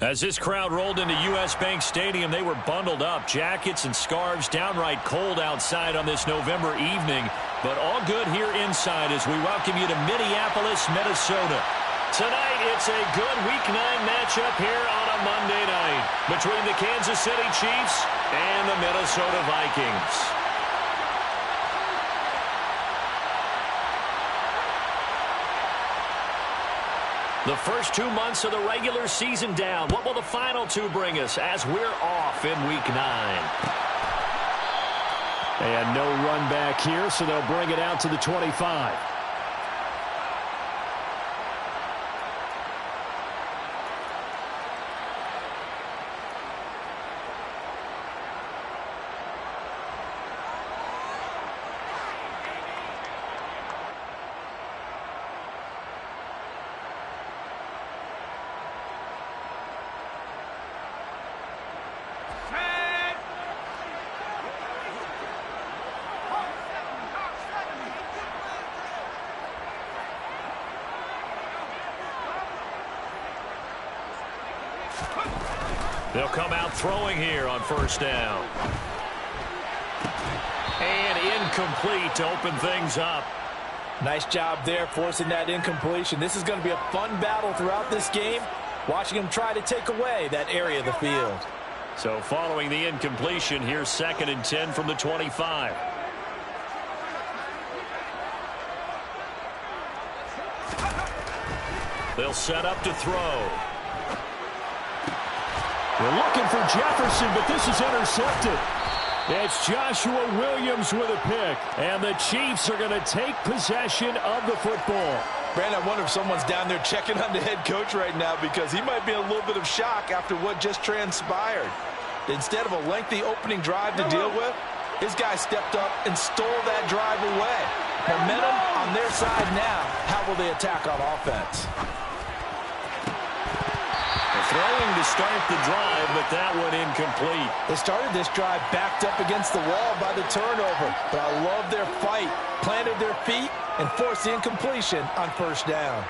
As this crowd rolled into U.S. Bank Stadium, they were bundled up, jackets and scarves, downright cold outside on this November evening, but all good here inside as we welcome you to Minneapolis, Minnesota. Tonight, it's a good Week 9 matchup here on a Monday night between the Kansas City Chiefs and the Minnesota Vikings. The first 2 months of the regular season down. What will the final 2 bring us as we're off in Week 9? And no run back here, so they'll bring it out to the 25. They'll come out throwing here on first down. And incomplete to open things up. Nice job there forcing that incompletion. This is going to be a fun battle throughout this game, watching them try to take away that area of the field. So following the incompletion, here's 2nd and 10 from the 25. They'll set up to throw. They're looking for Jefferson, but this is intercepted. It's Joshua Williams with a pick, and the Chiefs are going to take possession of the football. Brandon, I wonder if someone's down there checking on the head coach right now because he might be in a little bit of shock after what just transpired. Instead of a lengthy opening drive to deal with, his guy stepped up and stole that drive away. Momentum on their side now. How will they attack on offense? Throwing to start the drive, but that one incomplete. They started this drive backed up against the wall by the turnover, but I love their fight. Planted their feet and forced the incompletion on first down.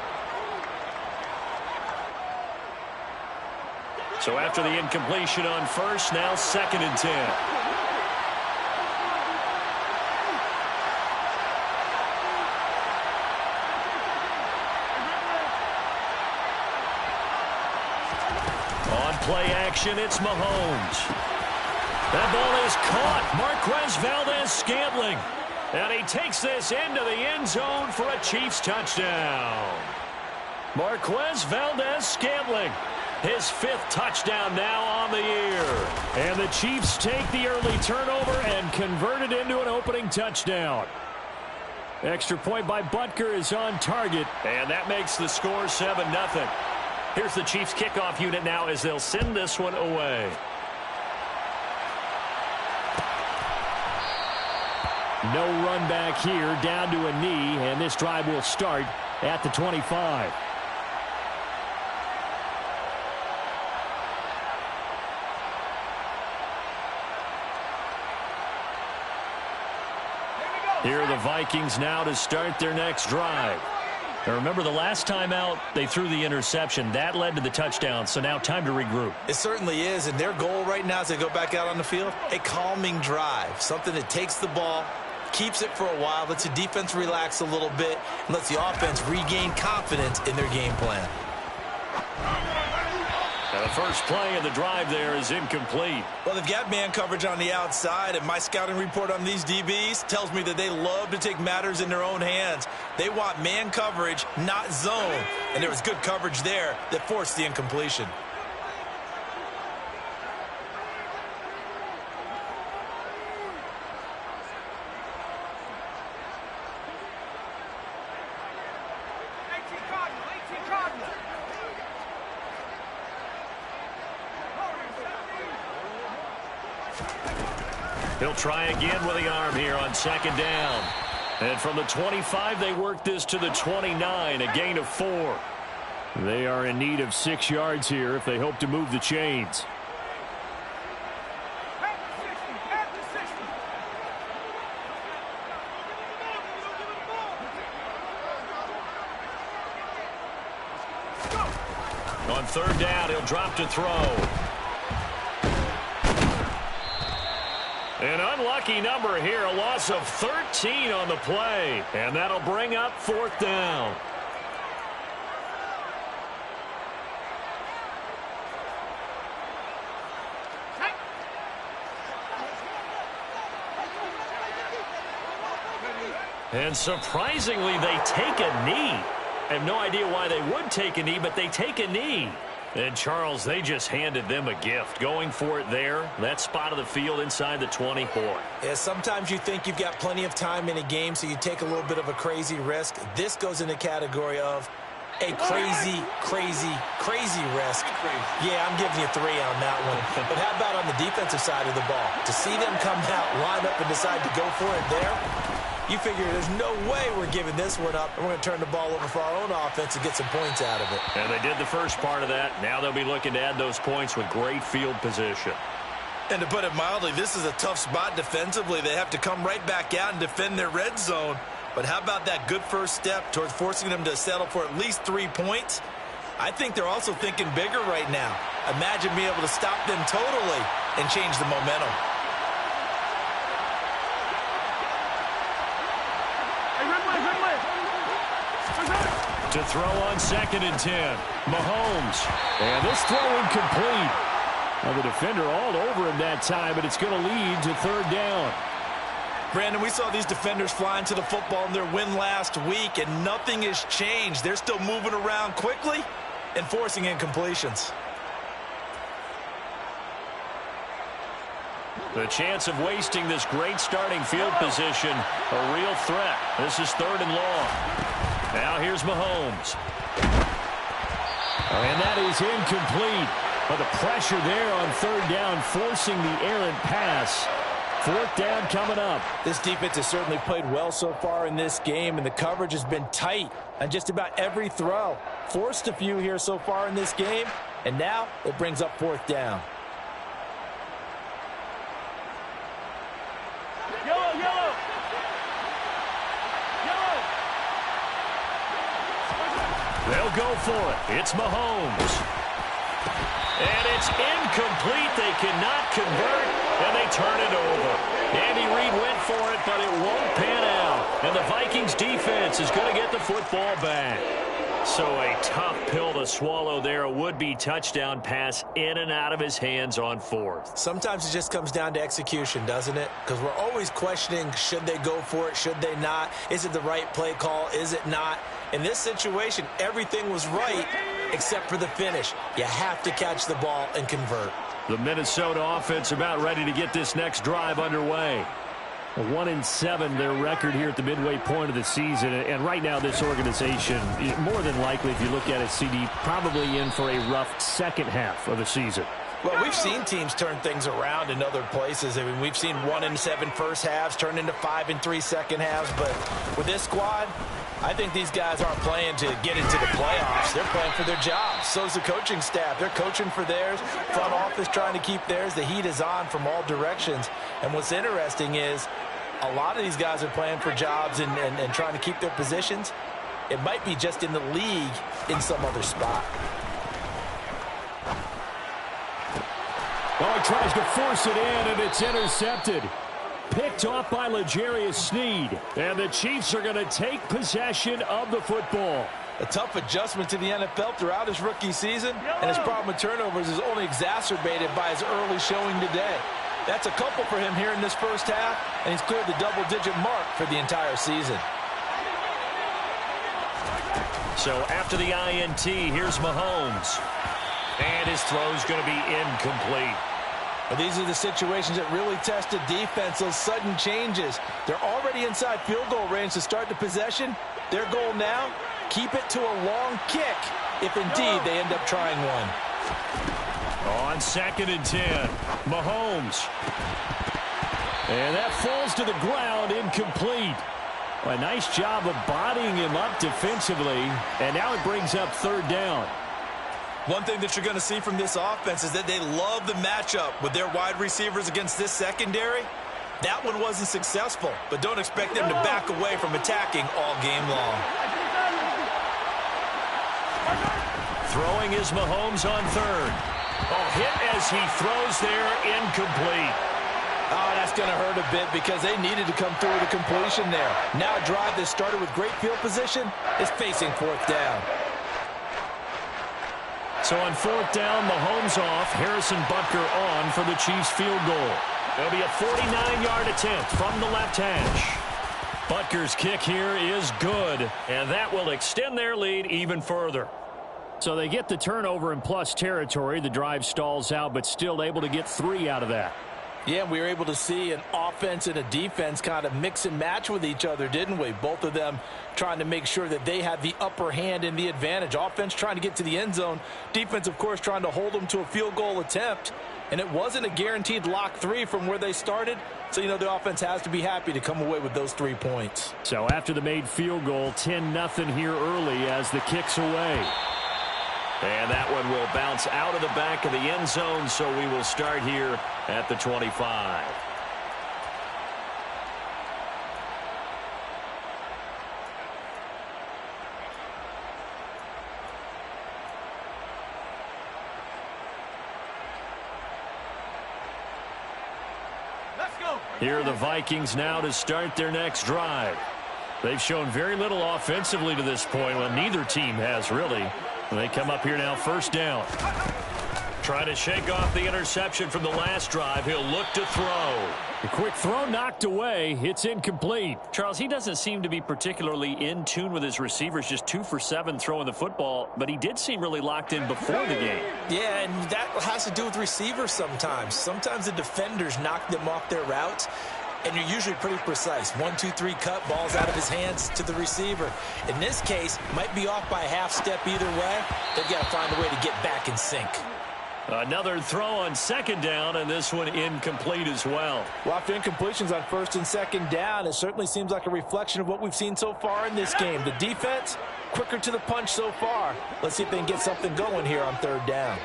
So after the incompletion on first, now 2nd and 10. Play action, it's Mahomes. That ball is caught. Marquez Valdes-Scantling. And he takes this into the end zone for a Chiefs touchdown. Marquez Valdes-Scantling. His 5th touchdown now on the year. And the Chiefs take the early turnover and convert it into an opening touchdown. Extra point by Butker is on target. And that makes the score 7-0. Here's the Chiefs kickoff unit now as they'll send this one away. No run back here, down to a knee, and this drive will start at the 25. Here are the Vikings now to start their next drive. Now remember, the last time out, they threw the interception. That led to the touchdown, so now time to regroup. It certainly is, and their goal right now as they go back out on the field, a calming drive, something that takes the ball, keeps it for a while, lets the defense relax a little bit, and lets the offense regain confidence in their game plan. Now the first play of the drive there is incomplete. Well, they've got man coverage on the outside, and my scouting report on these DBs tells me that they love to take matters in their own hands. They want man coverage, not zone, and there was good coverage there that forced the incompletion. He'll try again with the arm here on 2nd down. And from the 25, they work this to the 29, a gain of 4. They are in need of 6 yards here if they hope to move the chains. On 3rd down, he'll He'll drop to throw. An unlucky number here, a loss of 13 on the play. And that'll bring up 4th down. And surprisingly, they take a knee. I have no idea why they would take a knee, but they take a knee. And, Charles, they just handed them a gift. Going for it there, that spot of the field inside the 24. Yeah, sometimes you think you've got plenty of time in a game, so you take a little bit of a crazy risk. This goes in the category of a crazy, crazy, crazy risk. Yeah, I'm giving you 3 on that one. But how about on the defensive side of the ball? To see them come out, line up, and decide to go for it there, you figure there's no way we're giving this one up, and we're going to turn the ball over for our own offense and get some points out of it. And they did the first part of that. Now they'll be looking to add those points with great field position. And to put it mildly, this is a tough spot defensively. They have to come right back out and defend their red zone. But how about that good first step towards forcing them to settle for at least 3 points? I think they're also thinking bigger right now. Imagine being able to stop them totally and change the momentum. To throw on 2nd and 10. Mahomes. And this throw incomplete. Well, the defender all over him that time, but it's going to lead to 3rd down. Brandon, we saw these defenders flying to the football in their win last week, and nothing has changed. They're still moving around quickly and forcing incompletions. The chance of wasting this great starting field position, a real threat. This is 3rd and long. Now here's Mahomes. And that is incomplete. But the pressure there on 3rd down, forcing the errant pass. 4th down coming up. This defense has certainly played well so far in this game, and the coverage has been tight on just about every throw. Forced a few here so far in this game, and now it brings up 4th down. They'll go for it. It's Mahomes. And it's incomplete. They cannot convert, and they turn it over. Andy Reid went for it, but it won't pan out. And the Vikings defense is going to get the football back. So a tough pill to swallow there. A would-be touchdown pass in and out of his hands on 4th. Sometimes it just comes down to execution, doesn't it? Because we're always questioning, should they go for it, should they not? Is it the right play call, is it not? In this situation, everything was right except for the finish. You have to catch the ball and convert. The Minnesota offense about ready to get this next drive underway. 1-7 their record here at the midway point of the season, and right now this organization, more than likely, if you look at it, CD, probably in for a rough second half of the season. Well, we've seen teams turn things around in other places. I mean, we've seen 1-7 first halves turn into 5-3 second halves, but with this squad, I think these guys aren't playing to get into the playoffs. They're playing for their jobs. So's the coaching staff. They're coaching for theirs. Front office trying to keep theirs. The heat is on from all directions. And what's interesting is a lot of these guys are playing for jobs and trying to keep their positions. It might be just in the league in some other spot. Oh, he tries to force it in, and it's intercepted. Picked off by L'Jarius Sneed. And the Chiefs are going to take possession of the football. A tough adjustment to the NFL throughout his rookie season, and his problem with turnovers is only exacerbated by his early showing today. That's a couple for him here in this first half, and he's cleared the double-digit mark for the entire season. So after the INT, here's Mahomes. And his throw's going to be incomplete. Well, these are the situations that really test a defense, those sudden changes. They're already inside field goal range to start the possession. Their goal now, keep it to a long kick, if indeed they end up trying one. On 2nd and 10, Mahomes. And that falls to the ground, incomplete. Well, a nice job of bodying him up defensively, and now it brings up 3rd down. One thing that you're going to see from this offense is that they love the matchup with their wide receivers against this secondary. That one wasn't successful, but don't expect them to back away from attacking all game long. Throwing is Mahomes on third. Oh, hit as he throws there, incomplete. Oh, that's going to hurt a bit because they needed to come through with a completion there. Now a drive that started with great field position is facing fourth down. So on fourth down, Mahomes off, Harrison Butker on for the Chiefs field goal. It'll be a 49-yard attempt from the left hash. Butker's kick here is good, and that will extend their lead even further. So they get the turnover in plus territory. The drive stalls out, but still able to get 3 out of that. Yeah, we were able to see an offense and a defense kind of mix and match with each other, didn't we? Both of them trying to make sure that they had the upper hand and the advantage. Offense trying to get to the end zone. Defense, of course, trying to hold them to a field goal attempt. And it wasn't a guaranteed lock 3 from where they started. So, you know, the offense has to be happy to come away with those 3 points. So after the made field goal, 10-0 here early as the kick's away. And that one will bounce out of the back of the end zone, so we will start here at the 25. Here are the Vikings now to start their next drive. They've shown very little offensively to this point. Well, neither team has really. They come up here now, first down. Trying to shake off the interception from the last drive. He'll look to throw. The quick throw knocked away. It's incomplete. Charles, he doesn't seem to be particularly in tune with his receivers, just 2 for 7 throwing the football, but he did seem really locked in before the game. Yeah, and that has to do with receivers sometimes. Sometimes the defenders knock them off their routes, and you're usually pretty precise. 1, 2, 3 cut, balls out of his hands to the receiver. In this case, might be off by a half step either way. They've got to find a way to get back in sync. Another throw on second down, and this one incomplete as well. Well, after incompletions on first and second down, it certainly seems like a reflection of what we've seen so far in this game. The defense, quicker to the punch so far. Let's see if they can get something going here on third down.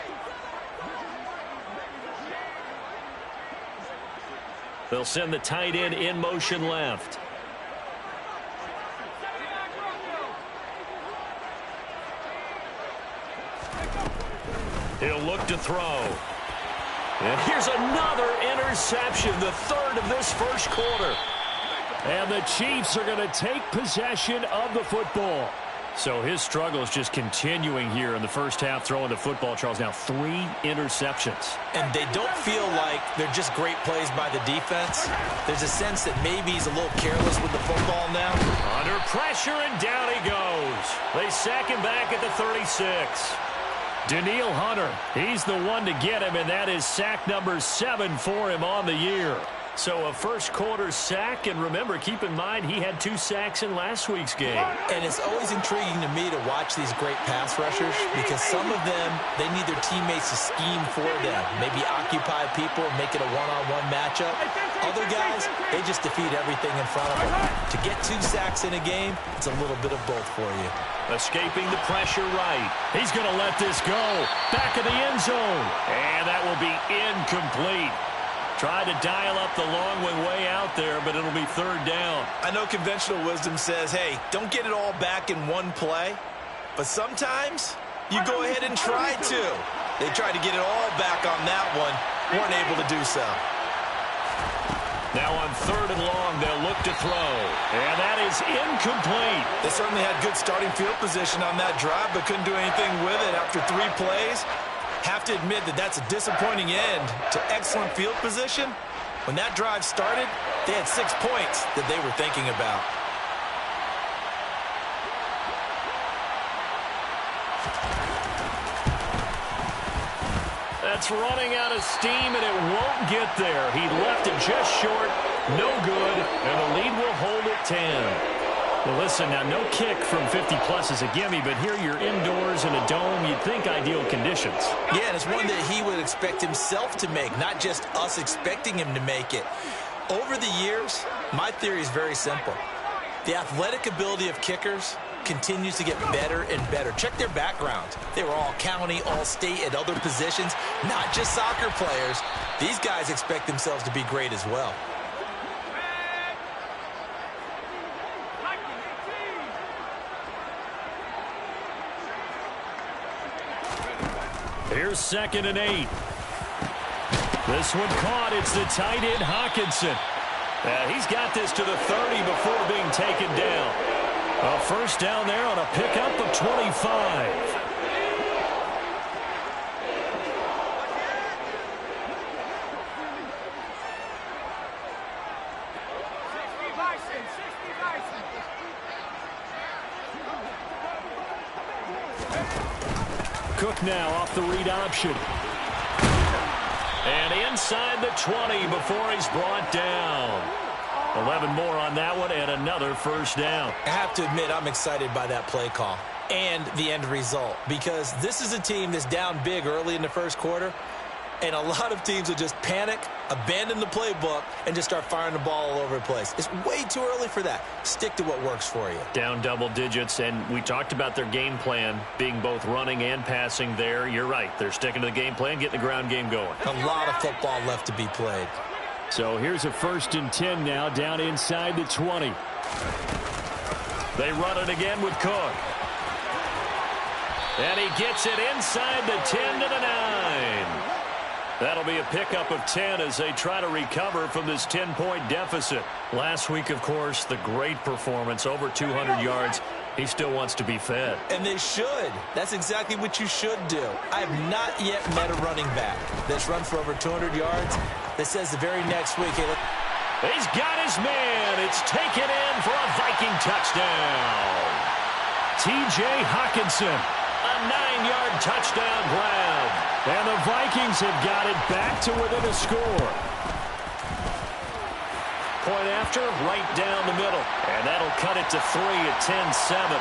They'll send the tight end in motion left. He'll look to throw. And here's another interception, the third of this first quarter. And the Chiefs are going to take possession of the football. So his struggle is just continuing here in the first half, throwing the football, Charles. Now 3 interceptions. And they don't feel like they're just great plays by the defense. There's a sense that maybe he's a little careless with the football now. Under pressure, and down he goes. They sack him back at the 36. Danielle Hunter, he's the one to get him, and that is sack number 7 for him on the year. So a first quarter sack, and remember, keep in mind, he had 2 sacks in last week's game. And it's always intriguing to me to watch these great pass rushers because some of them, they need their teammates to scheme for them. Maybe occupy people and make it a one-on-one matchup. Other guys, they just defeat everything in front of them. To get 2 sacks in a game, it's a little bit of both for you. Escaping the pressure right. He's going to let this go. Back of the end zone. And that will be incomplete. Tried to dial up the long one way out there, but it'll be third down. I know conventional wisdom says, hey, don't get it all back in one play. But sometimes you go ahead and try to. They tried to get it all back on that one. Weren't able to do so. Now on third and long, they'll look to throw. And that is incomplete. They certainly had good starting field position on that drive, but couldn't do anything with it after 3 plays. Have to admit that that's a disappointing end to excellent field position. When that drive started, they had 6 points that they were thinking about. That's running out of steam, and it won't get there. He left it just short, no good, and the lead will hold at 10. Well, listen, now no kick from 50-plus is a gimme, but here you're indoors in a dome. You'd think ideal conditions. Yeah, and it's one that he would expect himself to make, not just us expecting him to make it. Over the years, my theory is very simple. The athletic ability of kickers continues to get better and better. Check their background. They were all county, all state at other positions, not just soccer players. These guys expect themselves to be great as well. Here's 2nd and 8. This one caught. It's the tight end, Hockenson. He's got this to the 30 before being taken down. A first down there on a pickup of 25. Cook now off the read option. And inside the 20 before he's brought down. 11 more on that one and another first down. I have to admit, I'm excited by that play call and the end result, because this is a team that's down big early in the first quarter, and a lot of teams will just panic, abandon the playbook, and just start firing the ball all over the place. It's way too early for that. Stick to what works for you. Down double digits, and we talked about their game plan being both running and passing there. You're right. They're sticking to the game plan, getting the ground game going. A lot of football left to be played. So here's a 1st and 10 now, down inside the 20. They run it again with Cook. And he gets it inside the 10 to the 9. That'll be a pickup of 10 as they try to recover from this 10-point deficit. Last week, of course, the great performance, over 200 yards. He still wants to be fed. And they should. That's exactly what you should do. I have not yet met a running back that's run for over 200 yards that says the very next week, hey, look. He's got his man. It's taken in for a Viking touchdown. T.J. Hockenson, a 9-yard touchdown grab. And the Vikings have got it back to within a score. Point after, right down the middle. And that'll cut it to 3 at 10-7.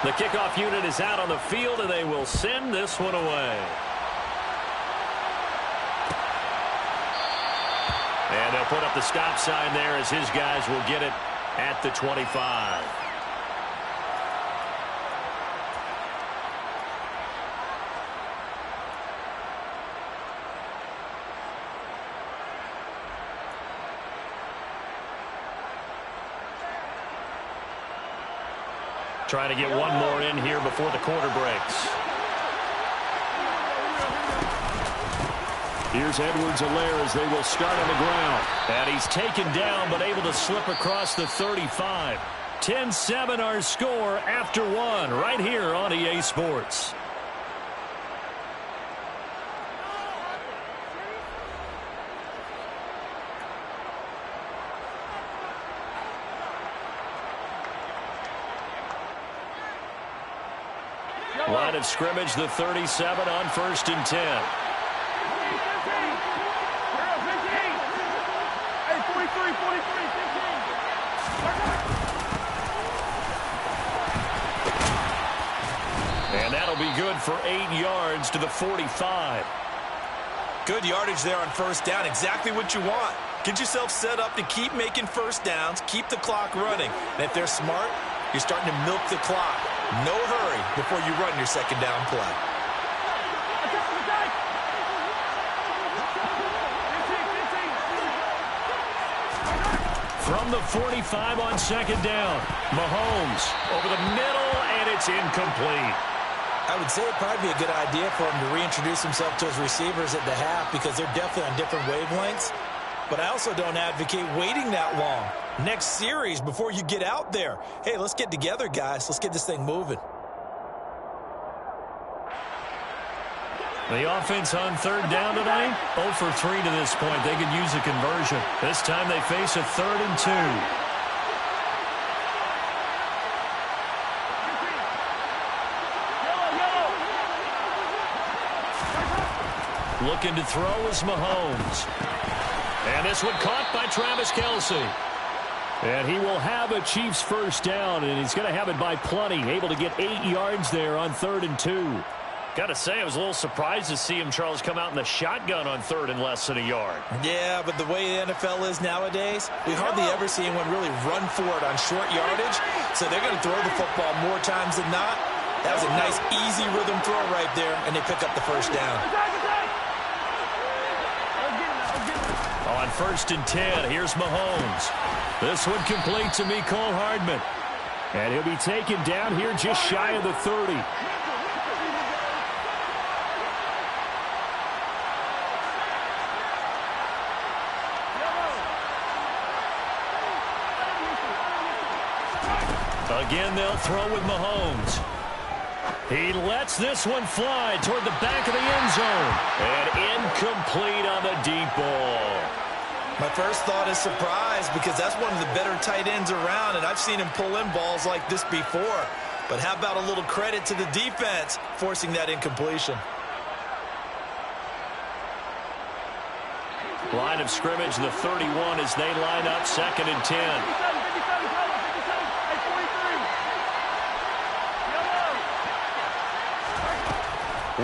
The kickoff unit is out on the field, and they will send this one away. And they'll put up the stop sign there as his guys will get it at the 25. Trying to get one more in here before the quarter breaks. Here's Edwards-Helaire as they will start on the ground. And he's taken down but able to slip across the 35. 10-7 our score after one right here on EA Sports. Line of scrimmage, the 37 on 1st and 10. And that'll be good for 8 yards to the 45. Good yardage there on 1st down. Exactly what you want. Get yourself set up to keep making 1st downs, keep the clock running. And if they're smart, you're starting to milk the clock. No hurry before you run your 2nd down play. From the 45 on 2nd down, Mahomes over the middle, and it's incomplete. I would say it'd probably be a good idea for him to reintroduce himself to his receivers at the half, because they're definitely on different wavelengths. But I also don't advocate waiting that long. Next series before you get out there. Hey, let's get together, guys. Let's get this thing moving. The offense on 3rd down tonight, 0 for 3 to this point. They could use a conversion. This time they face a 3rd and 2. Looking to throw is Mahomes. And this one caught by Travis Kelce. And he will have a Chiefs 1st down, and he's going to have it by plenty. Able to get 8 yards there on 3rd and 2. Got to say, I was a little surprised to see him, Charles, come out in the shotgun on 3rd and less than a yard. Yeah, but the way the NFL is nowadays, we hardly ever see anyone really run for it on short yardage. So they're going to throw the football more times than not. That was a nice, easy rhythm throw right there, and they pick up the 1st down. On 1st and 10, here's Mahomes. This one complete to Mecole Hardman. And he'll be taken down here just shy of the 30. Again, they'll throw with Mahomes. He lets this one fly toward the back of the end zone. And incomplete on the deep ball. My first thought is surprise because that's one of the better tight ends around, and I've seen him pull in balls like this before. But how about a little credit to the defense forcing that incompletion? Line of scrimmage, the 31 as they line up 2nd and 10.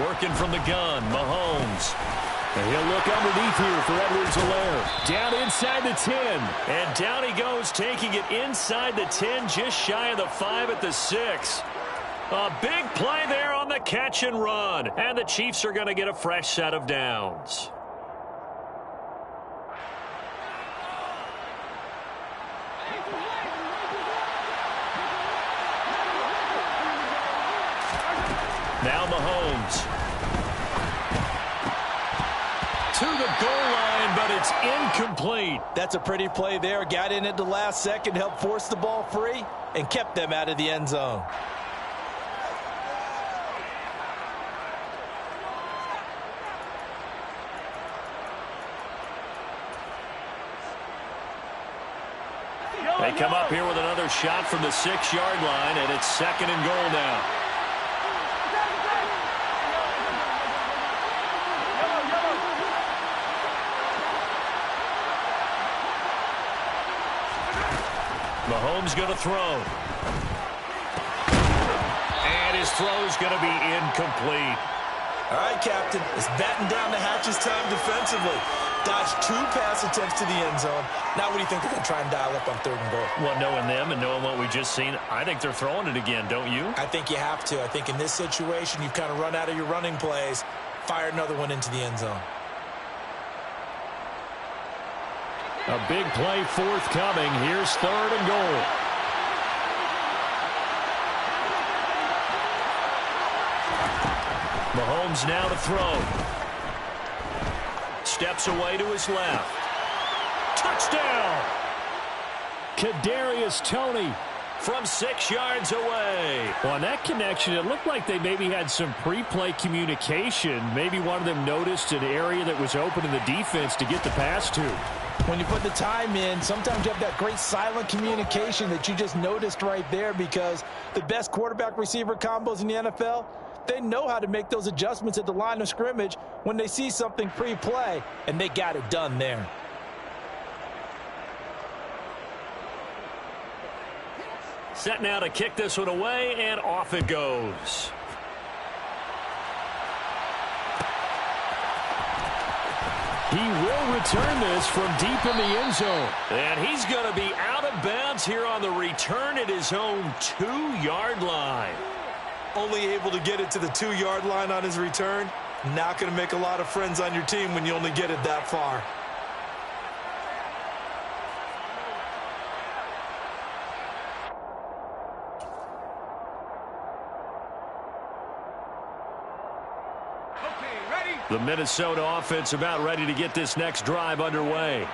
Working from the gun, Mahomes. And he'll look underneath here for Edwards-Helaire. Down inside the 10. And down he goes, taking it inside the 10, just shy of the 5 at the 6. A big play there on the catch and run. And the Chiefs are going to get a fresh set of downs. Now Mahomes. To the goal line, but it's incomplete. That's a pretty play there. Got in at the last second, helped force the ball free, and kept them out of the end zone. They come up here with another shot from the 6-yard line, and it's 2nd and goal now. Mahomes going to throw. And his throw's going to be incomplete. All right, Captain. It's batten down the hatches time defensively. Dodged 2 pass attempts to the end zone. Now what do you think they're going to try and dial up on 3rd and goal? Well, knowing them and knowing what we just seen, I think they're throwing it again, don't you? I think you have to. I think in this situation, you've kind of run out of your running plays. Fire another one into the end zone. A big play forthcoming. Here's 3rd and goal. Mahomes now to throw. Steps away to his left. Touchdown! Kadarius Toney from 6 yards away. Well, on that connection, it looked like they maybe had some pre-play communication. Maybe one of them noticed an area that was open in the defense to get the pass to. When you put the time in, sometimes you have that great silent communication that you just noticed right there, because the best quarterback-receiver combos in the NFL, they know how to make those adjustments at the line of scrimmage when they see something pre-play, and they got it done there. Set now to kick this one away, and off it goes. He will return this from deep in the end zone. And he's going to be out of bounds here on the return at his own 2-yard line. Only able to get it to the 2-yard line on his return. Not going to make a lot of friends on your team when you only get it that far. The Minnesota offense about ready to get this next drive underway.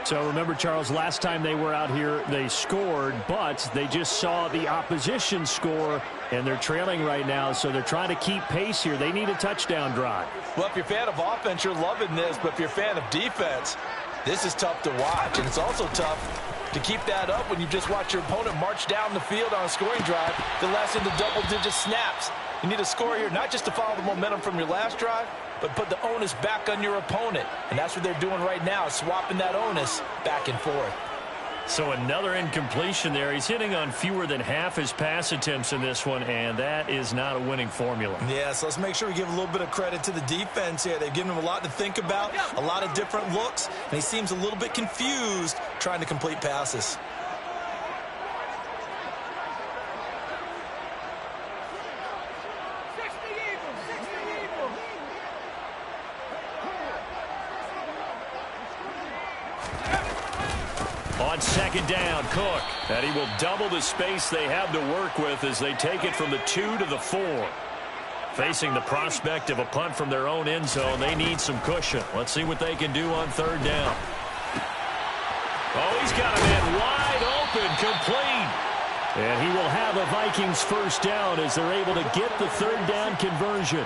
So remember, Charles, last time they were out here, they scored, but they just saw the opposition score, and they're trailing right now, so they're trying to keep pace here. They need a touchdown drive. Well, if you're a fan of offense, you're loving this, but if you're a fan of defense, this is tough to watch, and it's also tough to keep that up when you just watch your opponent march down the field on a scoring drive that lasts into double-digit snaps. You need a score here, not just to follow the momentum from your last drive, but put the onus back on your opponent. And that's what they're doing right now, swapping that onus back and forth. So another incompletion there. He's hitting on fewer than half his pass attempts in this one, and that is not a winning formula. Yeah, so let's make sure we give a little bit of credit to the defense here. They've given him a lot to think about, a lot of different looks, and he seems a little bit confused trying to complete passes. On second down, Cook. And he will double the space they have to work with as they take it from the 2 to the 4. Facing the prospect of a punt from their own end zone, they need some cushion. Let's see what they can do on third down. Oh, he's got a man wide open, complete. And he will have a Vikings first down as they're able to get the third down conversion.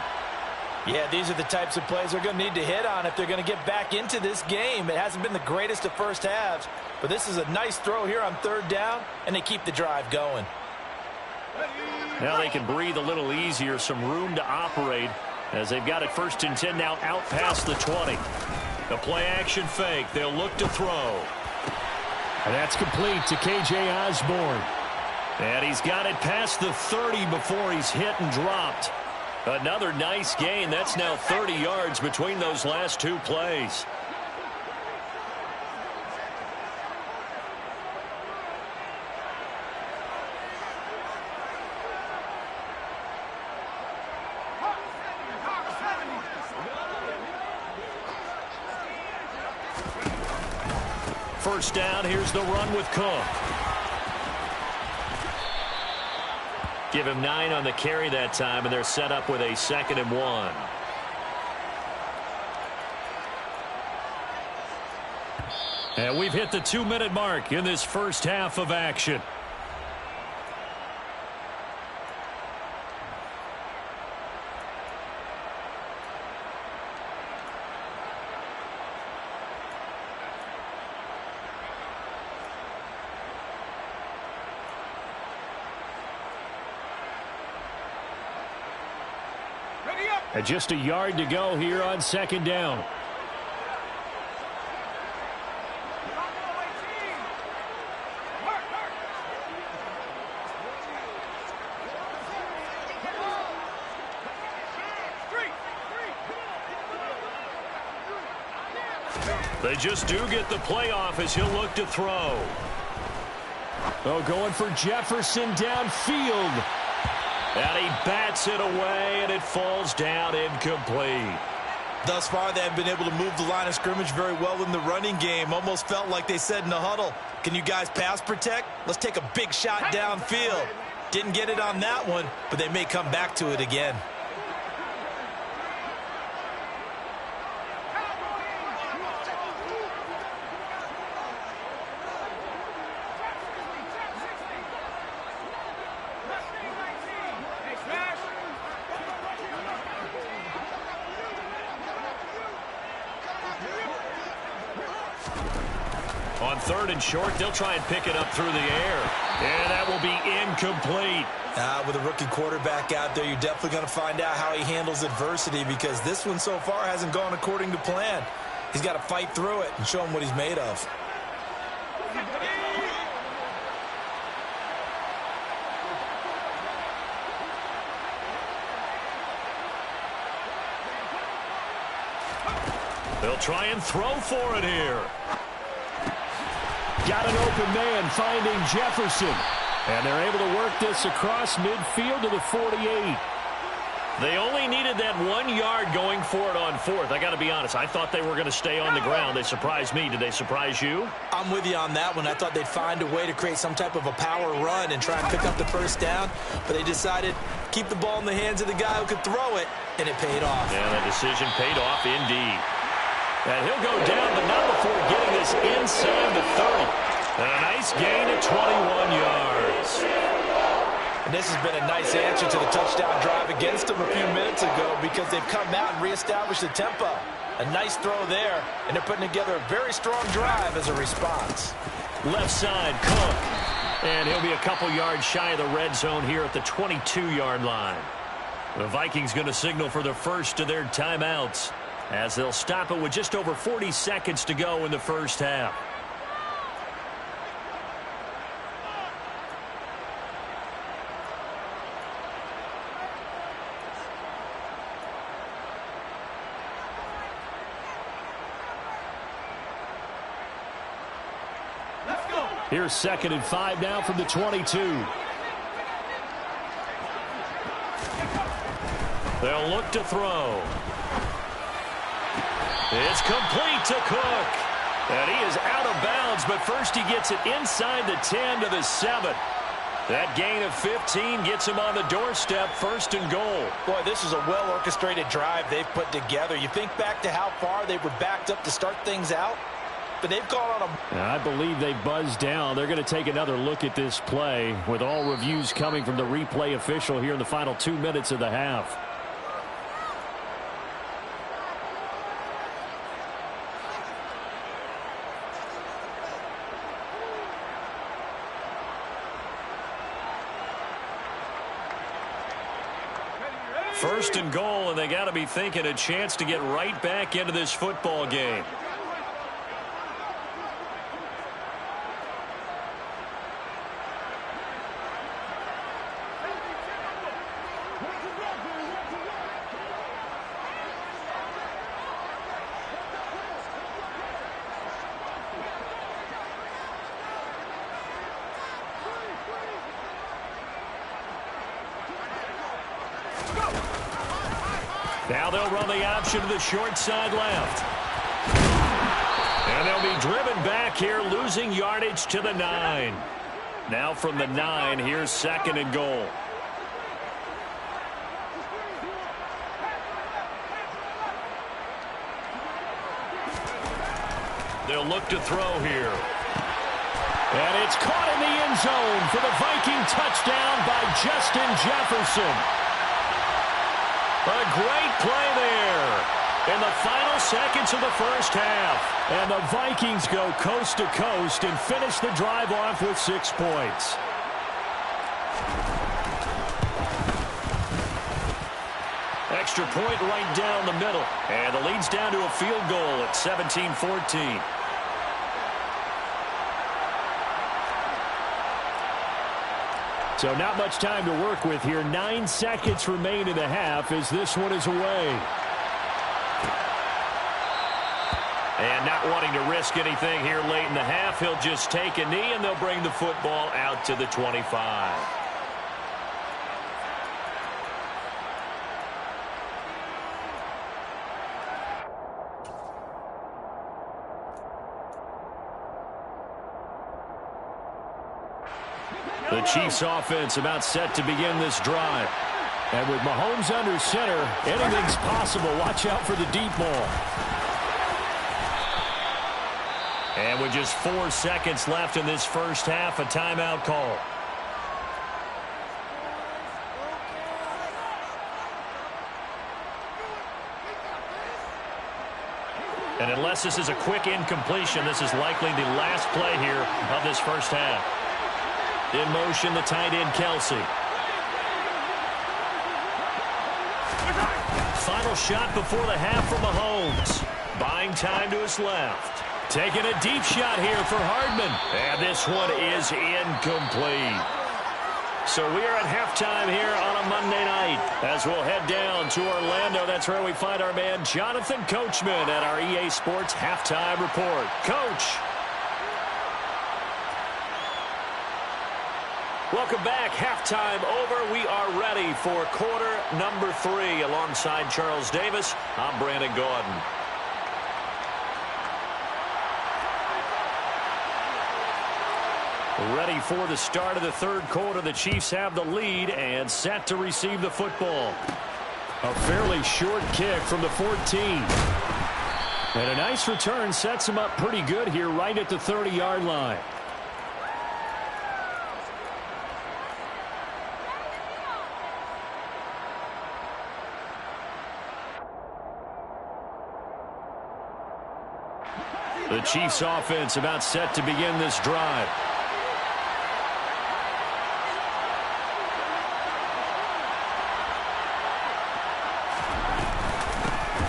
Yeah, these are the types of plays they're going to need to hit on if they're going to get back into this game. It hasn't been the greatest of first halves, but this is a nice throw here on third down, and they keep the drive going. Now they can breathe a little easier, some room to operate as they've got it 1st and 10 now out past the 20. The play action fake. They'll look to throw. And that's complete to K.J. Osborne. And he's got it past the 30 before he's hit and dropped. Another nice gain. That's now 30 yards between those last 2 plays. First down, here's the run with Cook. Give him 9 on the carry that time, and they're set up with a 2nd and 1. And we've hit the 2-minute mark in this first half of action. And just a yard to go here on second down. They just do get the playoff as he'll look to throw. Oh, going for Jefferson downfield. And he bats it away, and it falls down incomplete. Thus far, they have been able to move the line of scrimmage very well in the running game. Almost felt like they said in the huddle, can you guys pass protect? Let's take a big shot downfield. Didn't get it on that one, but they may come back to it again. On 3rd and short, they'll try and pick it up through the air. And that will be incomplete. With a rookie quarterback out there, you're definitely going to find out how he handles adversity, because this one so far hasn't gone according to plan. He's got to fight through it and show him what he's made of. They'll try and throw for it here. Got an open man finding Jefferson. And they're able to work this across midfield to the 48. They only needed that 1 yard going for it on 4th. I got to be honest, I thought they were going to stay on the ground. They surprised me. Did they surprise you? I'm with you on that one. I thought they'd find a way to create some type of a power run and try and pick up the first down, but they decided keep the ball in the hands of the guy who could throw it, and it paid off. Yeah, that decision paid off indeed. And he'll go down, but not before getting this inside the 30. And a nice gain at 21 yards. And this has been a nice answer to the touchdown drive against them a few minutes ago, because they've come out and reestablished the tempo. A nice throw there, and they're putting together a very strong drive as a response. Left side, Cook. And he'll be a couple yards shy of the red zone here at the 22-yard line. The Vikings going to signal for the first of their timeouts, as they'll stop it with just over 40 seconds to go in the first half. Here's 2nd and 5 now from the 22. They'll look to throw. It's complete to Cook. And he is out of bounds, but first he gets it inside the 10 to the 7. That gain of 15 gets him on the doorstep, 1st and goal. Boy, this is a well-orchestrated drive they've put together. You think back to how far they were backed up to start things out, but they've gone on a... I believe they buzzed down. They're going to take another look at this play with all reviews coming from the replay official here in the final 2 minutes of the half. First and goal, and they got to be thinking a chance to get right back into this football game. Now they'll run the option to the short side left. And they'll be driven back here, losing yardage to the 9. Now from the 9, here's 2nd and goal. They'll look to throw here. And it's caught in the end zone for the Viking touchdown by Justin Jefferson. A great play there in the final seconds of the first half. And the Vikings go coast to coast and finish the drive off with 6 points. Extra point right down the middle. And the lead's down to a field goal at 17-14. So not much time to work with here. 9 seconds remain in the half as this one is away. And not wanting to risk anything here late in the half, he'll just take a knee and they'll bring the football out to the 25. The Chiefs offense about set to begin this drive. And with Mahomes under center, anything's possible. Watch out for the deep ball. And with just 4 seconds left in this first half, a timeout call. And unless this is a quick incompletion, this is likely the last play here of this first half. In motion, the tight end, Kelsey. Final shot before the half from Mahomes. Buying time to his left. Taking a deep shot here for Hardman. And this one is incomplete. So we are at halftime here on a Monday night. As we'll head down to Orlando, that's where we find our man Jonathan Coachman at our EA Sports Halftime Report. Coach. Welcome back. Halftime over. We are ready for quarter number 3. Alongside Charles Davis, I'm Brandon Gordon. Ready for the start of the third quarter. The Chiefs have the lead and set to receive the football. A fairly short kick from the 14. And a nice return sets him up pretty good here right at the 30-yard line. The Chiefs offense about set to begin this drive.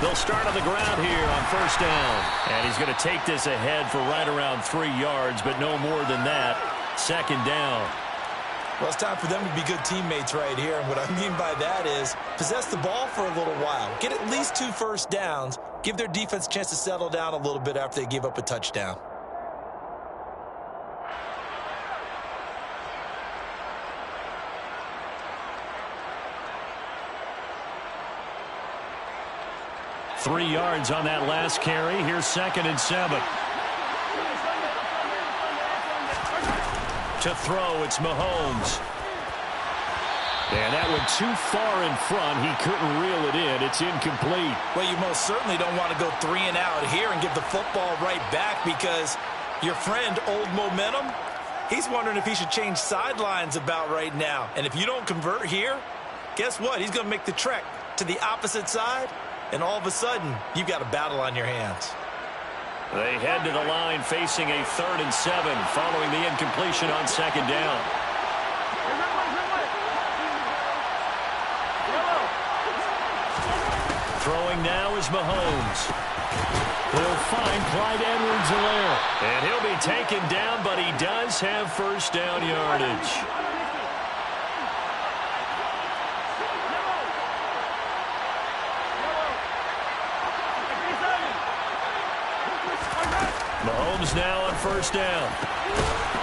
They'll start on the ground here on first down. And he's going to take this ahead for right around 3 yards, but no more than that. Second down. Well, it's time for them to be good teammates right here. And what I mean by that is possess the ball for a little while. Get at least 2 first downs. Give their defense a chance to settle down a little bit after they give up a touchdown. Three yards on that last carry. Here's 2nd and 7. To throw, it's Mahomes. And that went too far in front. He couldn't reel it in. It's incomplete. Well, you most certainly don't want to go 3 and out here and give the football right back, because your friend, Old Momentum, he's wondering if he should change sidelines about right now. And if you don't convert here, guess what? He's going to make the trek to the opposite side, and all of a sudden, you've got a battle on your hands. They head to the line facing a 3rd and 7 following the incompletion on 2nd down. Throwing now is Mahomes. He'll find Clyde Edwards-Helaire. And he'll be taken down, but he does have first down yardage. Mahomes now on first down.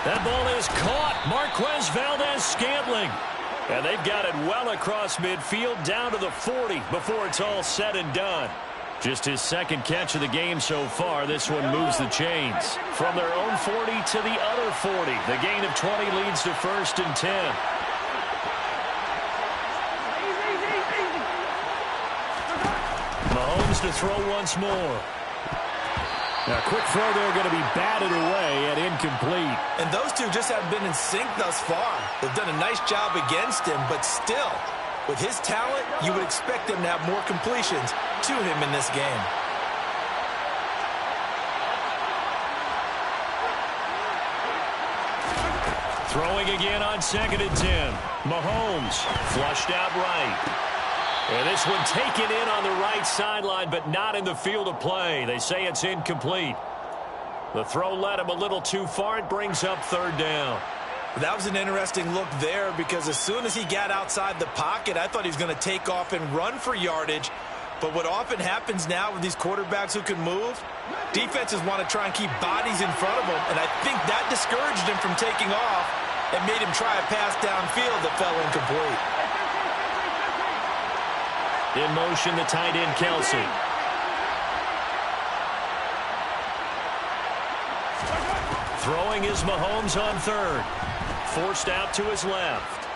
That ball is caught. Marquez Valdez-Scantling. And they've got it well across midfield down to the 40 before it's all said and done. Just his 2nd catch of the game so far. This one moves the chains. From their own 40 to the other 40. The gain of 20 leads to 1st and 10. Mahomes to throw once more. Now, quick throw there, going to be batted away and incomplete. And those two just haven't been in sync thus far. They've done a nice job against him, but still, with his talent, you would expect them to have more completions to him in this game. Throwing again on 2nd and 10. Mahomes flushed out right. And this one taken in on the right sideline, but not in the field of play. They say it's incomplete. The throw led him a little too far. It brings up 3rd down. That was an interesting look there, because as soon as he got outside the pocket, I thought he was going to take off and run for yardage. But what often happens now with these quarterbacks who can move, defenses want to try and keep bodies in front of them, and I think that discouraged him from taking off and made him try a pass downfield that fell incomplete. In motion, the tight end, Kelsey. Throwing is Mahomes on 3rd. Forced out to his left.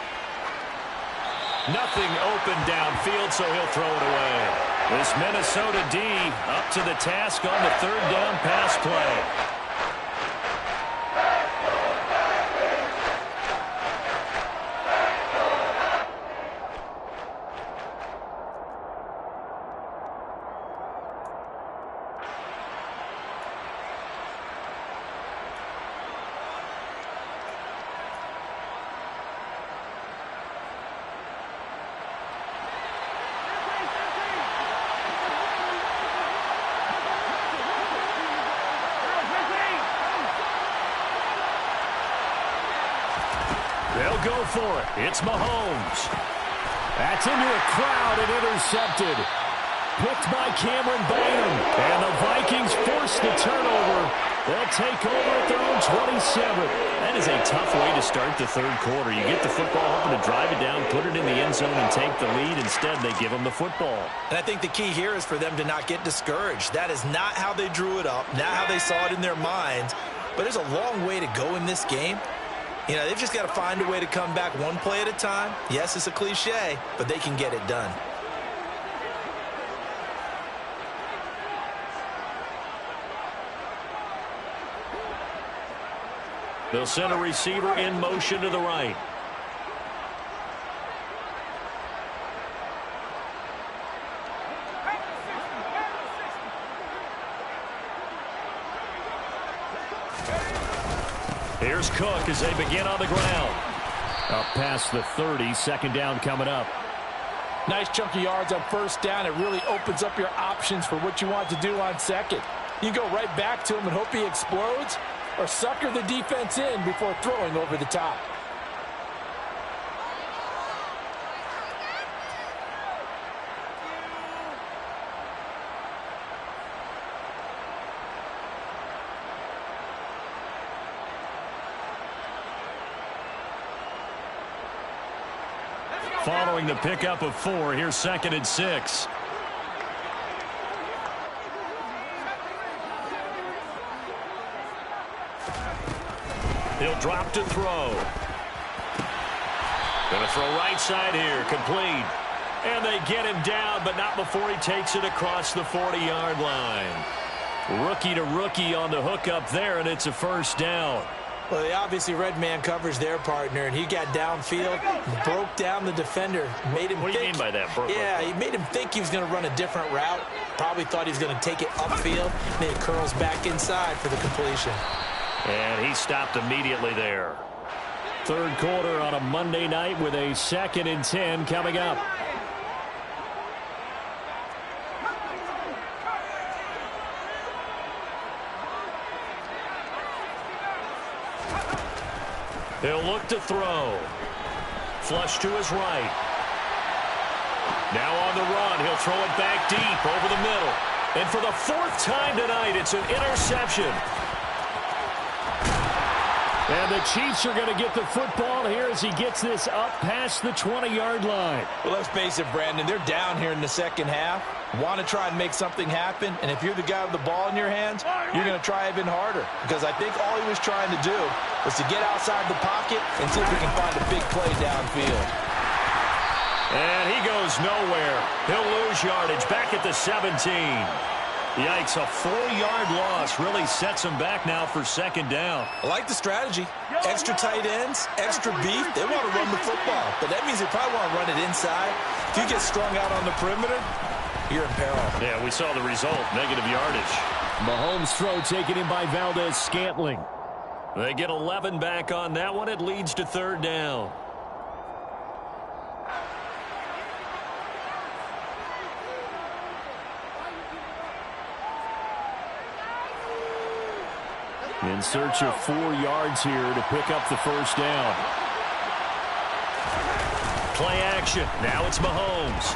Nothing open downfield, so he'll throw it away. This Minnesota D up to the task on the 3rd down pass play. They'll go for it. It's Mahomes. That's into a crowd and intercepted. Picked by Cameron Bynum. And the Vikings force the turnover. They'll take over at their own 27. That is a tough way to start the 3rd quarter. You get the football, hoping to drive it down, put it in the end zone, and take the lead. Instead, they give them the football. And I think the key here is for them to not get discouraged. That is not how they drew it up, not how they saw it in their minds. But there's a long way to go in this game. You know, they've just got to find a way to come back one play at a time. Yes, it's a cliche, but they can get it done. They'll send a receiver in motion to the right. Here's Cook as they begin on the ground. Up past the 30, 2nd down coming up. Nice chunk of yards on 1st down. It really opens up your options for what you want to do on 2nd. You go right back to him and hope he explodes, or sucker the defense in before throwing over the top. Following the pickup of 4, here's 2nd and 6. He'll drop to throw. Going to throw right side here. Complete. And they get him down, but not before he takes it across the 40-yard line. Rookie to rookie on the hookup there, and it's a first down. Well, they obviously read man coverage their partner, and he got downfield, broke down the defender, made him What do you mean by that? He made him think he was going to run a different route. Probably thought he was going to take it upfield, and then it curls back inside for the completion. And he stopped immediately there. Third quarter on a Monday night with a 2nd and 10 coming up. He'll look to throw. Flush to his right. Now on the run. He'll throw it back deep over the middle. And for the 4th time tonight, it's an interception. And the Chiefs are going to get the football here as he gets this up past the 20-yard line. Well, let's face it, Brandon. They're down here in the second half. Want to try and make something happen. And if you're the guy with the ball in your hands, you're going to try even harder. Because I think all he was trying to do was to get outside the pocket and see if we can find a big play downfield. And he goes nowhere. He'll lose yardage back at the 17. Yikes, a 4-yard loss really sets him back now for 2nd down. I like the strategy. Extra tight ends, extra beef. They want to run the football, but that means they probably want to run it inside. If you get strung out on the perimeter, you're in peril. Yeah, we saw the result, negative yardage. Mahomes' throw taken in by Valdez-Scantling. They get 11 back on that one. It leads to 3rd down. In search of 4 yards here to pick up the first down. Play action. Now it's Mahomes.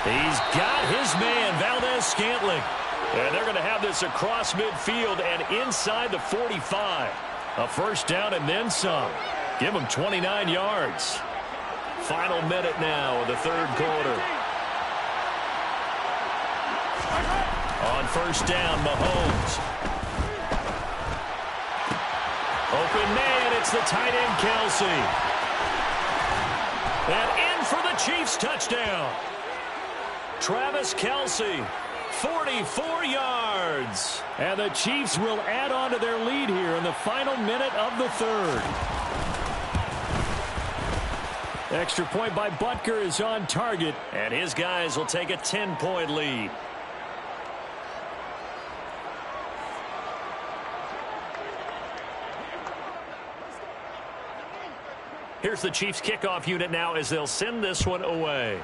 He's got his man, Valdez-Scantling. And they're going to have this across midfield and inside the 45. A first down and then some. Give them 29 yards. Final minute now of the 3rd quarter. On first down, Mahomes. Open man, it's the tight end, Kelsey. And in for the Chiefs touchdown. Travis Kelsey, 44 yards. And the Chiefs will add on to their lead here in the final minute of the 3rd. Extra point by Butker is on target. And his guys will take a 10-point lead. Here's the Chiefs kickoff unit now as they'll send this one away.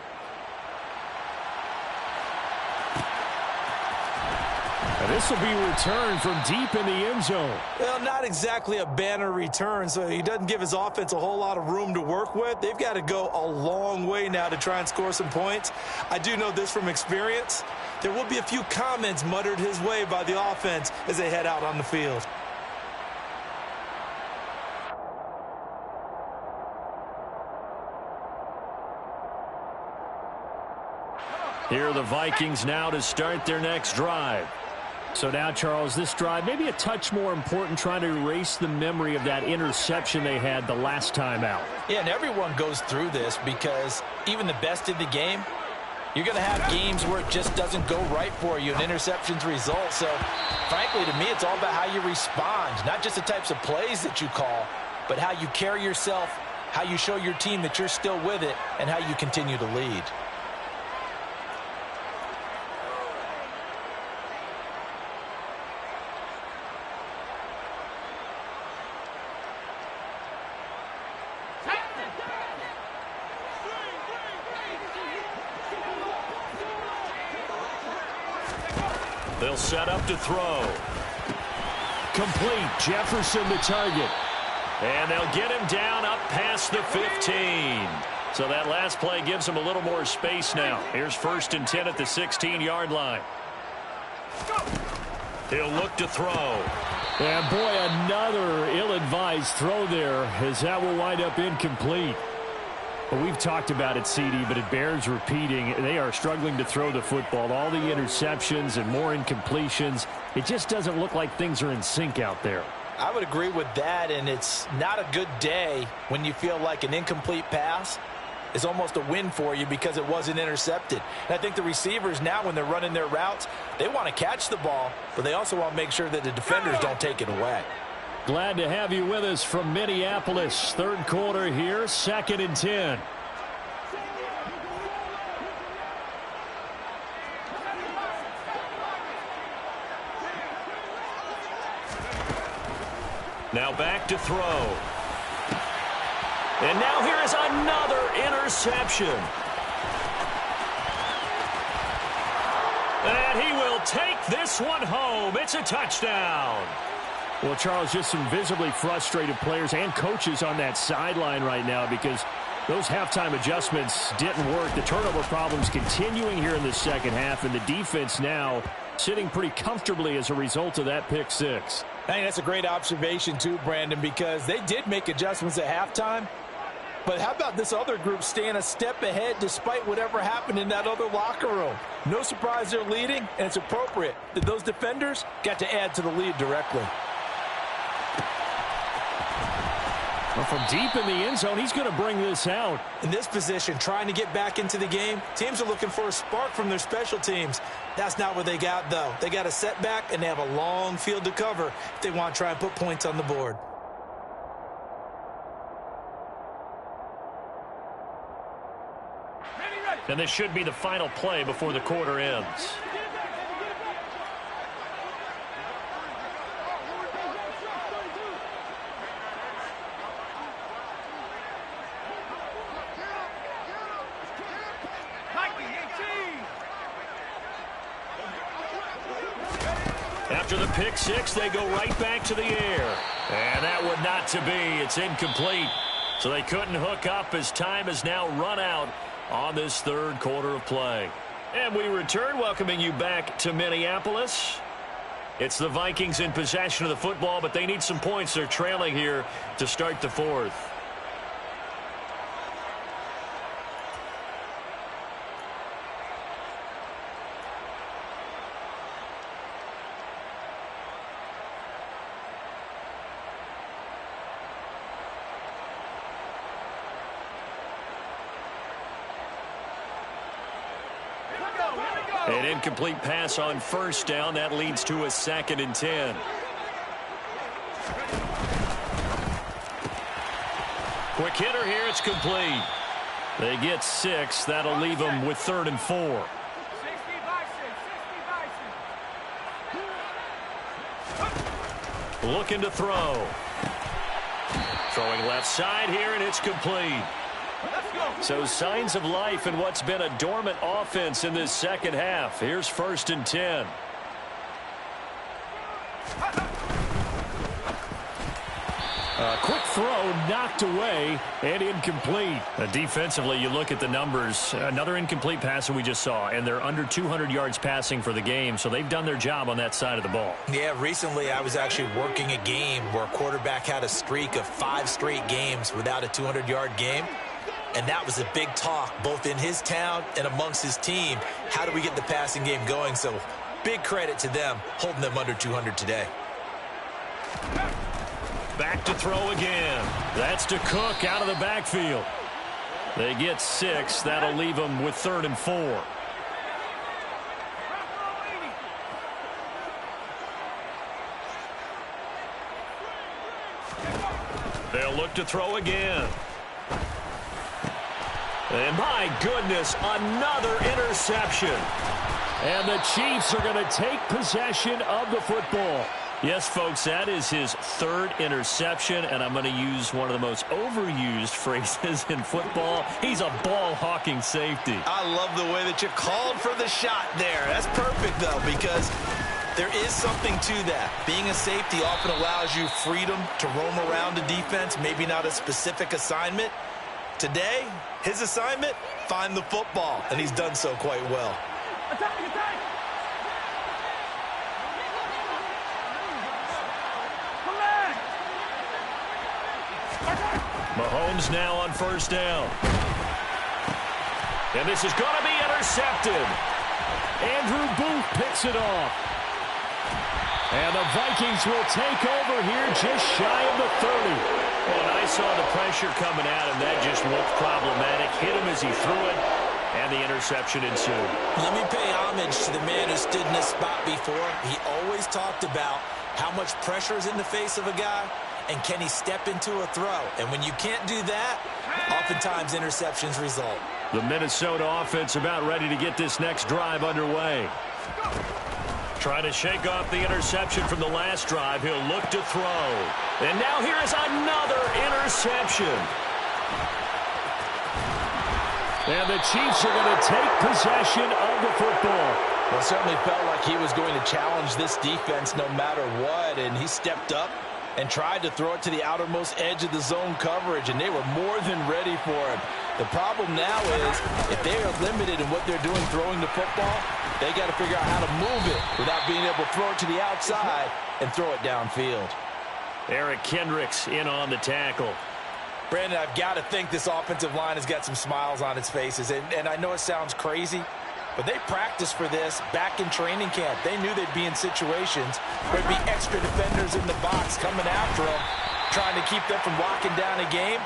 And this will be returned from deep in the end zone. Well, not exactly a banner return, so he doesn't give his offense a whole lot of room to work with. They've got to go a long way now to try and score some points. I do know this from experience. There will be a few comments muttered his way by the offense as they head out on the field. Here are the Vikings now to start their next drive. So now, Charles, this drive maybe a touch more important, trying to erase the memory of that interception they had the last time out. Yeah, and everyone goes through this because even the best in the game, you're going to have games where it just doesn't go right for you, and interceptions result. So, frankly, to me, it's all about how you respond, not just the types of plays that you call, but how you carry yourself, how you show your team that you're still with it, and how you continue to lead. They'll set up to throw. Complete. Jefferson the target. And they'll get him down up past the 15. So that last play gives him a little more space now. Here's 1st and 10 at the 16-yard line. He'll look to throw. And, boy, another ill-advised throw there as that will wind up incomplete. Well, we've talked about it, CD, but it bears repeating. They are struggling to throw the football. All the interceptions and more incompletions. It just doesn't look like things are in sync out there. I would agree with that, and it's not a good day when you feel like an incomplete pass is almost a win for you because it wasn't intercepted. And I think the receivers now, when they're running their routes, they want to catch the ball, but they also want to make sure that the defenders don't take it away. Glad to have you with us from Minneapolis. Third quarter here, 2nd and 10. Now back to throw. And now here is another interception. And he will take this one home. It's a touchdown. Well, Charles, just some visibly frustrated players and coaches on that sideline right now because those halftime adjustments didn't work. The turnover problems continuing here in the second half, and the defense now sitting pretty comfortably as a result of that pick six. I think that's a great observation too, Brandon, because they did make adjustments at halftime. But how about this other group staying a step ahead despite whatever happened in that other locker room? No surprise they're leading, and it's appropriate that those defenders got to add to the lead directly. Well, from deep in the end zone, he's going to bring this out. In this position, trying to get back into the game, teams are looking for a spark from their special teams. That's not what they got, though. They got a setback, and they have a long field to cover if they want to try and put points on the board. And this should be the final play before the quarter ends. After the pick six, they go right back to the air. And that would not to be. It's incomplete. So they couldn't hook up as time has now run out on this third quarter of play. And we return, welcoming you back to Minneapolis. It's the Vikings in possession of the football, but they need some points. They're trailing here to start the fourth. An incomplete pass on first down. That leads to a 2nd and 10. Quick hitter here. It's complete. They get 6. That'll leave them with 3rd and 4. Looking to throw. Throwing left side here, and it's complete. So signs of life in what's been a dormant offense in this second half. Here's 1st and 10. A quick throw knocked away and incomplete. Defensively, you look at the numbers. Another incomplete pass that we just saw, and they're under 200 yards passing for the game, so they've done their job on that side of the ball. Yeah, recently I was actually working a game where a quarterback had a streak of 5 straight games without a 200-yard game. And that was a big talk, both in his town and amongst his team. How do we get the passing game going? So big credit to them, holding them under 200 today. Back to throw again. That's to Cook out of the backfield. They get 6. That'll leave them with 3rd and 4. They'll look to throw again. And my goodness, another interception. And the Chiefs are going to take possession of the football. Yes, folks, that is his 3rd interception, and I'm going to use one of the most overused phrases in football. He's a ball-hawking safety. I love the way that you called for the shot there. That's perfect, though, because there is something to that. Being a safety often allows you freedom to roam around a defense, maybe not a specific assignment. Today, his assignment, find the football, and he's done so quite well. Mahomes now on 1st down. And this is going to be intercepted. Andrew Booth picks it off. And the Vikings will take over here just shy of the 30. Well, and I saw the pressure coming at him. That just looked problematic. Hit him as he threw it, and the interception ensued. Let me pay homage to the man who stood in this spot before. He always talked about how much pressure is in the face of a guy, and can he step into a throw? And when you can't do that, oftentimes interceptions result. The Minnesota offense about ready to get this next drive underway. Trying to shake off the interception from the last drive. He'll look to throw. And now here is another interception. And the Chiefs are going to take possession of the football. Well, it certainly felt like he was going to challenge this defense no matter what, and he stepped up and tried to throw it to the outermost edge of the zone coverage, and they were more than ready for him. The problem now is if they are limited in what they're doing throwing the football, they got to figure out how to move it without being able to throw it to the outside and throw it downfield. Eric Kendricks in on the tackle. Brandon, I've got to think this offensive line has got some smiles on its faces, and I know it sounds crazy, but they practiced for this back in training camp. They knew they'd be in situations where there'd be extra defenders in the box coming after them, trying to keep them from locking down a game.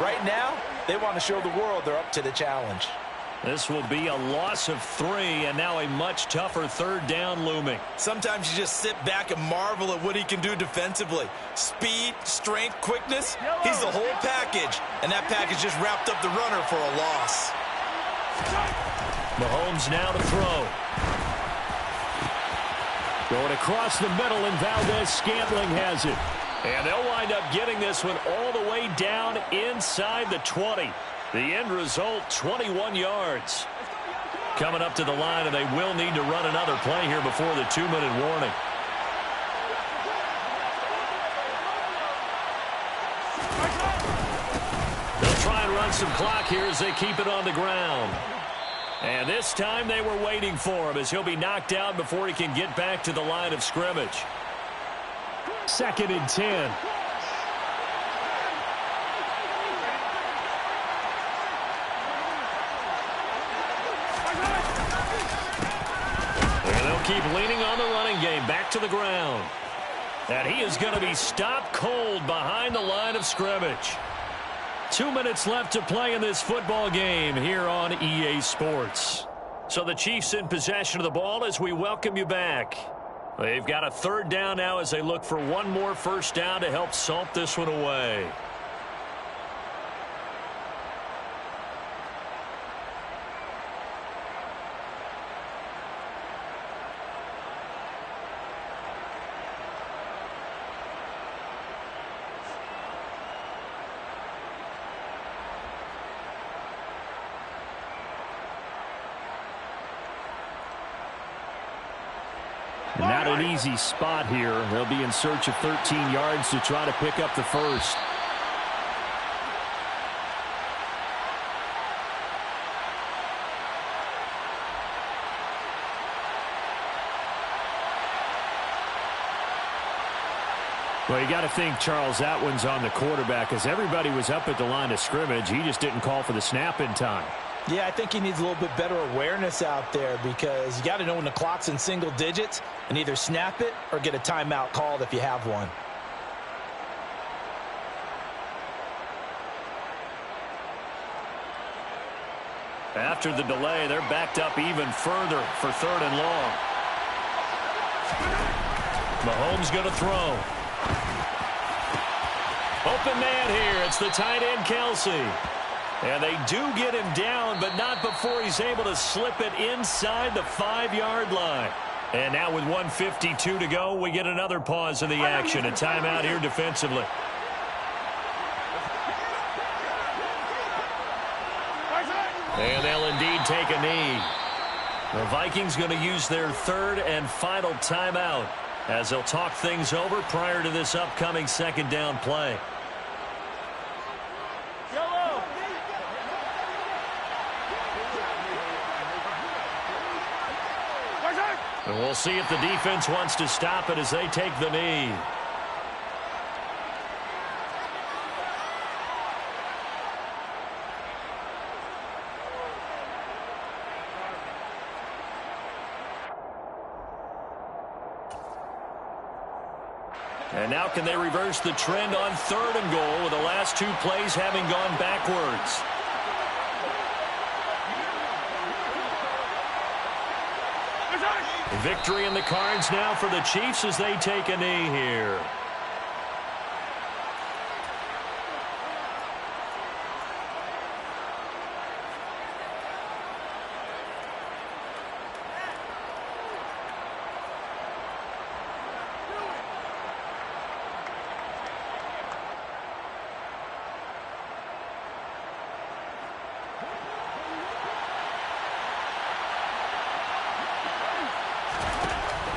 Right now, they want to show the world they're up to the challenge. This will be a loss of 3, and now a much tougher third down looming. Sometimes you just sit back and marvel at what he can do defensively. Speed, strength, quickness, he's the whole package. And that package just wrapped up the runner for a loss. Mahomes now to throw. Going across the middle, and Valdez-Scantling has it. And they'll wind up getting this one all the way down inside the 20. The end result, 21 yards. Coming up to the line, and they will need to run another play here before the 2-minute warning. They'll try and run some clock here as they keep it on the ground. And this time they were waiting for him as he'll be knocked down before he can get back to the line of scrimmage. 2nd and 10. And they'll keep leaning on the running game. Back to the ground. And he is going to be stopped cold behind the line of scrimmage. 2 minutes left to play in this football game here on EA Sports. So the Chiefs in possession of the ball as we welcome you back. They've got a third down now as they look for one more first down to help salt this one away. Not an easy spot here. They'll be in search of 13 yards to try to pick up the first. Well, you got to think Charles Atwin's on the quarterback as everybody was up at the line of scrimmage. He just didn't call for the snap in time. Yeah, I think he needs a little bit better awareness out there because you got to know when the clock's in single digits and either snap it or get a timeout called if you have one. After the delay, they're backed up even further for 3rd and long. Mahomes going to throw. Open man here. It's the tight end, Kelsey. And they do get him down, but not before he's able to slip it inside the 5-yard line. And now with 1:52 to go, we get another pause in the action. A timeout here defensively. And they'll indeed take a knee. The Vikings going to use their 3rd and final timeout as they'll talk things over prior to this upcoming 2nd down play. And we'll see if the defense wants to stop it as they take the knee. And now can they reverse the trend on 3rd and goal with the last 2 plays having gone backwards? Victory in the cards now for the Chiefs as they take a knee here.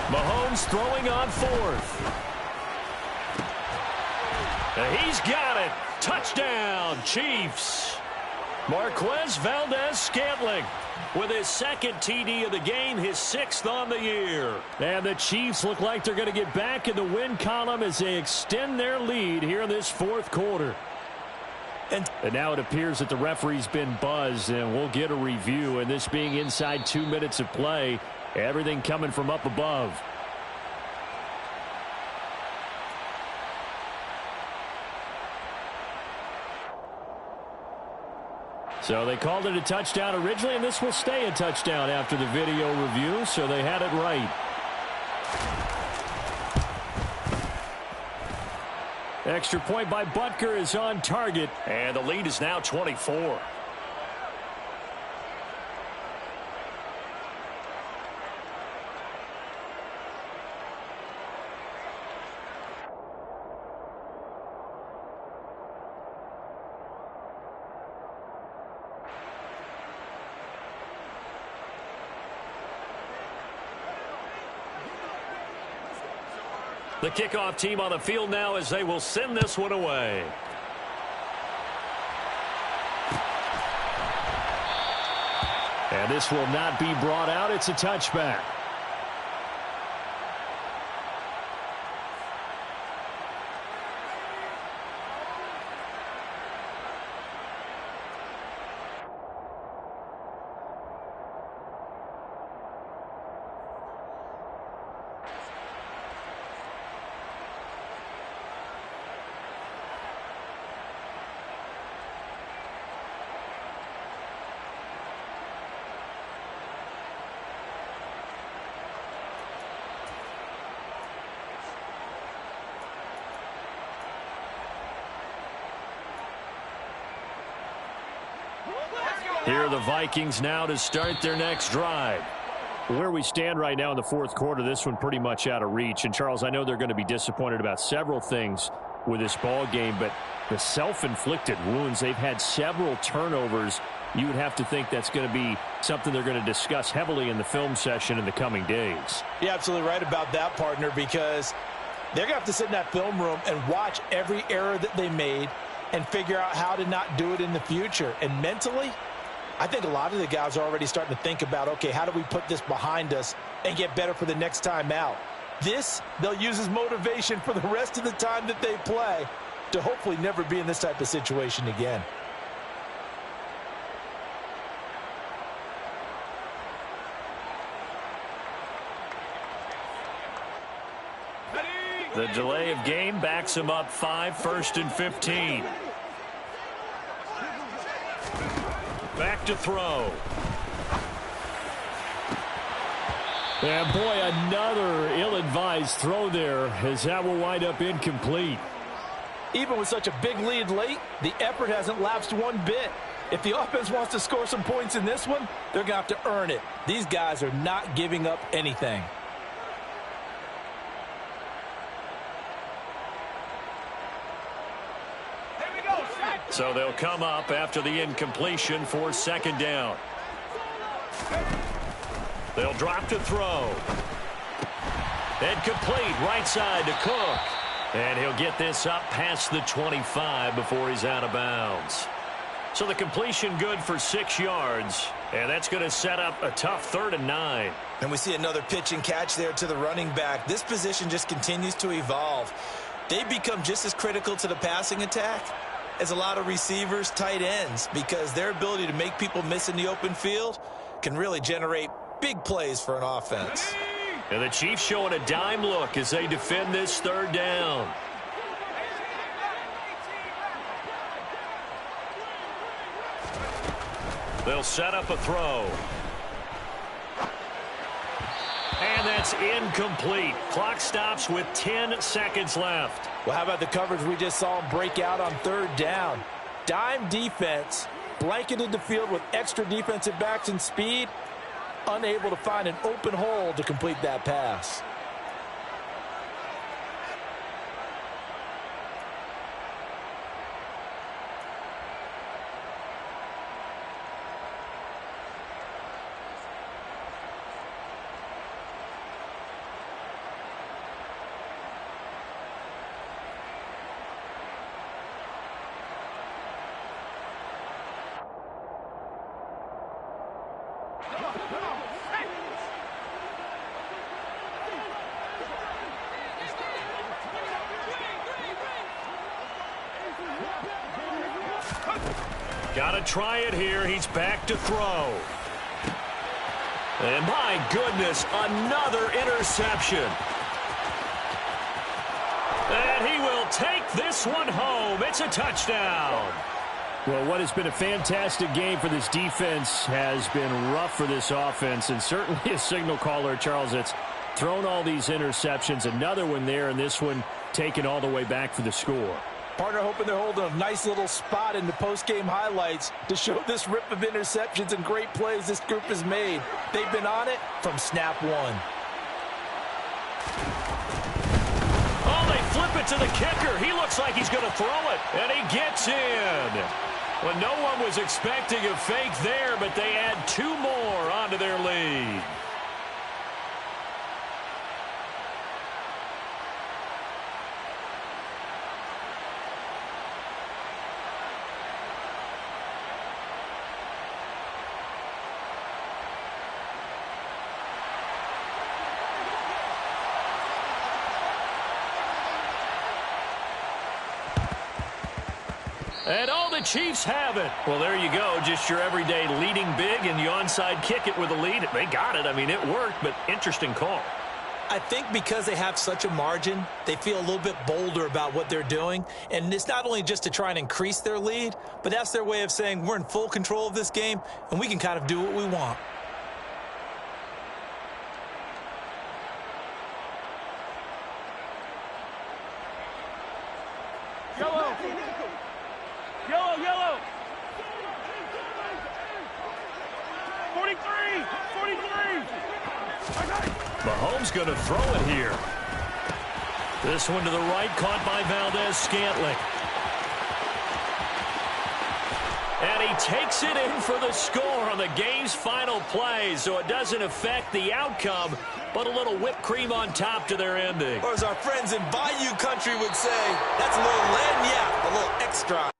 Mahomes throwing on 4th. He's got it. Touchdown, Chiefs. Marquez Valdez-Scantling with his 2nd TD of the game, his 6th on the year. And the Chiefs look like they're going to get back in the win column as they extend their lead here in this 4th quarter. And now it appears that the referee's been buzzed, and we'll get a review. And this being inside 2 minutes of play, everything coming from up above. So they called it a touchdown originally, and this will stay a touchdown after the video review, so they had it right. Extra point by Butker is on target, and the lead is now 24. The kickoff team on the field now as they will send this one away. And this will not be brought out. It's a touchback. Here are the Vikings now to start their next drive. Where we stand right now in the 4th quarter, this one pretty much out of reach. And, Charles, I know they're going to be disappointed about several things with this ball game, but the self-inflicted wounds, they've had several turnovers. You would have to think that's going to be something they're going to discuss heavily in the film session in the coming days. You're absolutely right about that, partner, because they're going to have to sit in that film room and watch every error that they made and figure out how to not do it in the future. And mentally, I think a lot of the guys are already starting to think about, okay, how do we put this behind us and get better for the next time out? This, they'll use as motivation for the rest of the time that they play to hopefully never be in this type of situation again. The delay of game backs him up 5, 1st and 15. Back to throw. And boy, another ill-advised throw there as that will wind up incomplete. Even with such a big lead late, the effort hasn't lapsed one bit. If the offense wants to score some points in this one, they're going to have to earn it. These guys are not giving up anything. So they'll come up after the incompletion for 2nd down. They'll drop to throw. And complete right side to Cook. And he'll get this up past the 25 before he's out of bounds. So the completion good for 6 yards. And that's going to set up a tough 3rd and 9. And we see another pitch and catch there to the running back. This position just continues to evolve. They become just as critical to the passing attack as a lot of receivers, tight ends, because their ability to make people miss in the open field can really generate big plays for an offense. And the Chiefs showing a dime look as they defend this third down. They'll set up a throw. And that's incomplete. Clock stops with 10 seconds left. Well, how about the coverage we just saw him break out on third down? Dime defense, blanketed the field with extra defensive backs and speed, unable to find an open hole to complete that pass. Got to try it here. He's back to throw. And my goodness, another interception. And he will take this one home. It's a touchdown. Well, what has been a fantastic game for this defense has been rough for this offense, and certainly a signal caller, Charles, that's thrown all these interceptions. Another one there, and this one taken all the way back for the score. Partner hoping they're holding a nice little spot in the post-game highlights to show this rip of interceptions and great plays this group has made. They've been on it from snap one. Oh, they flip it to the kicker. He looks like he's going to throw it, and he gets in. Well, no one was expecting a fake there, but they add 2 more onto their lead. And all the Chiefs have it. Well, there you go. Just your everyday leading big, and you onside kick it with a lead. They got it. I mean, it worked, but interesting call. I think because they have such a margin, they feel a little bit bolder about what they're doing. And it's not only just to try and increase their lead, but that's their way of saying we're in full control of this game, and we can kind of do what we want. Yellow! Yellow, yellow! 43! 43! Mahomes going to throw it here. This one to the right, caught by Valdez-Scantling. And he takes it in for the score on the game's final play, so it doesn't affect the outcome, but a little whipped cream on top to their ending. Or as our friends in Bayou Country would say, that's a little lagniappe, a little extra.